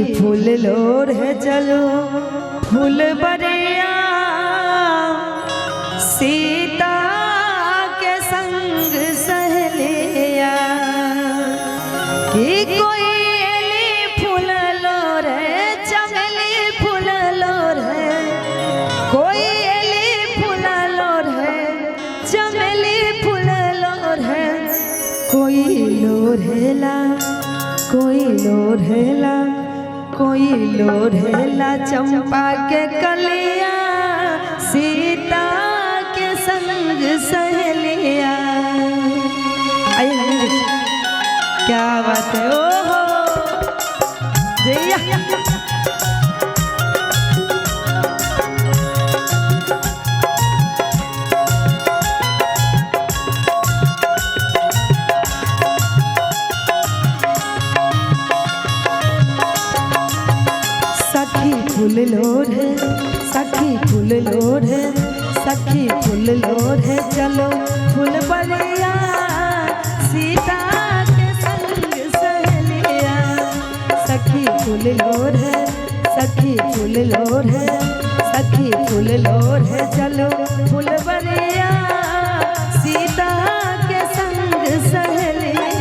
फूल लोर है चलो फूल बरिया सीता के संग सहेलिया कि कोई एली फूल लोर है चमेली फूल लोर है कोई एली फूल लोर है चमेली फूल लोर है कोई लोरहेला कोई लोरहेला कोई लोरहेला चंपा के कलिया सीता के संग सहेलिया। आइए क्या बात है ओहो जैया फूल लोर है सखी फूल लोर है सखी फूल लोर है चलो फूल बरिया सीता के संग सहेलिया सखी फूल लोर है सखी फूल लोर है सखी फूल लोर है चलो फूल बरिया सीता के संग सहेलिया।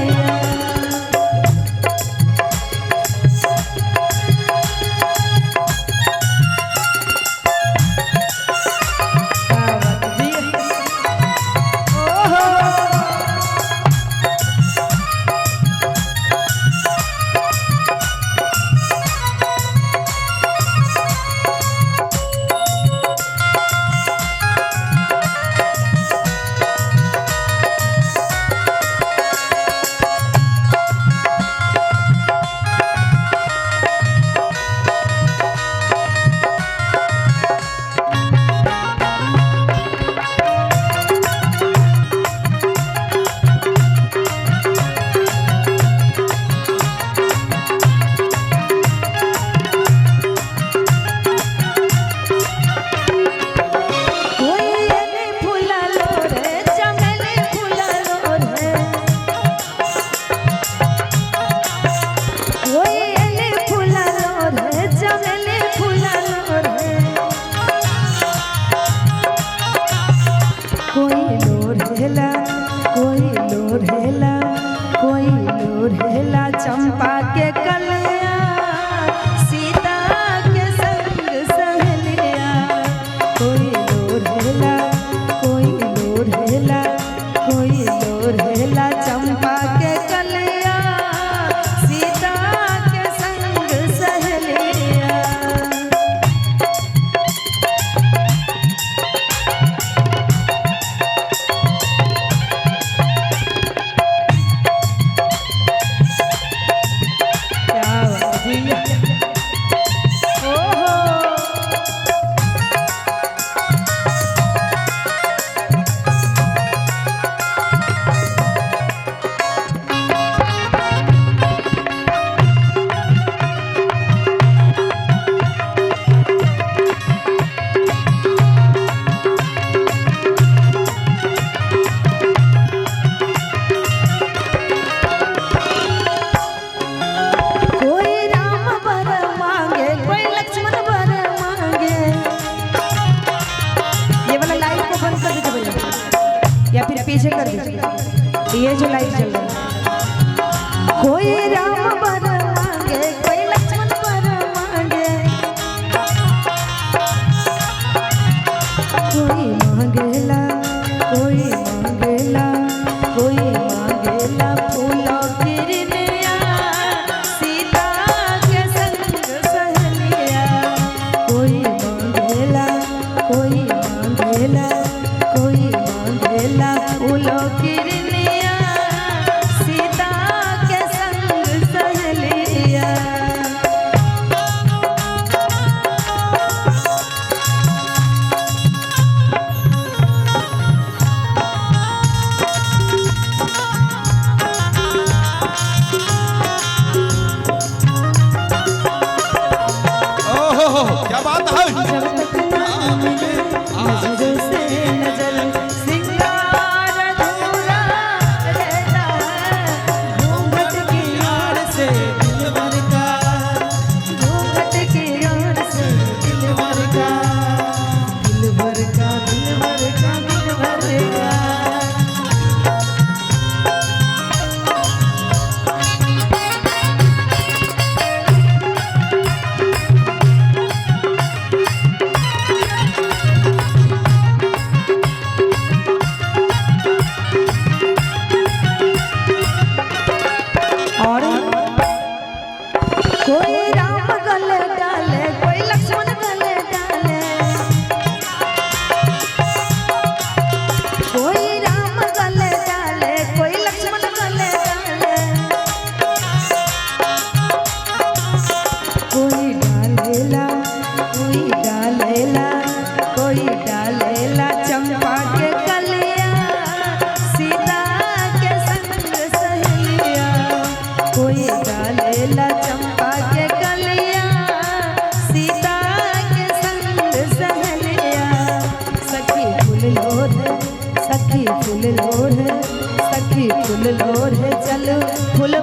चंपा के कलिया सीता के संग सहेलिया कोई लोरहेला कोई लोरहेला कोई लोरहेला चंपा के कलिया सीता के संग सहेलिया। या फिर पीछे कर दीजिए ये जो लाइट चल रहा है कोई राम बर मांगे कोई लक्ष्मण बर मांगे कोई मांगेला कोई मांगेला कोई मांगेला फूलों की रिनिया सीता के संग सहेलिया कोई मांगेला कोई मांगेला कोई मांगेला फूलों की रिनिया सीता के संग सहेलिया। कोई राम गले डाले, कोई लक्ष्मण गले डाले, कोई राम गले डाले, कोई लक्ष्मण गले डाले, कोई डालेला, कोई डालेला, कोई डालेला चंपा के कलिया, सीता के संग सहेलिया, कोई डालेला चंपा के कलिया, सीता के संग सहेलिया। सखी फूल लोढ़, सखी फूल लोढ़, सखी फूल लोढ़, चलो फूल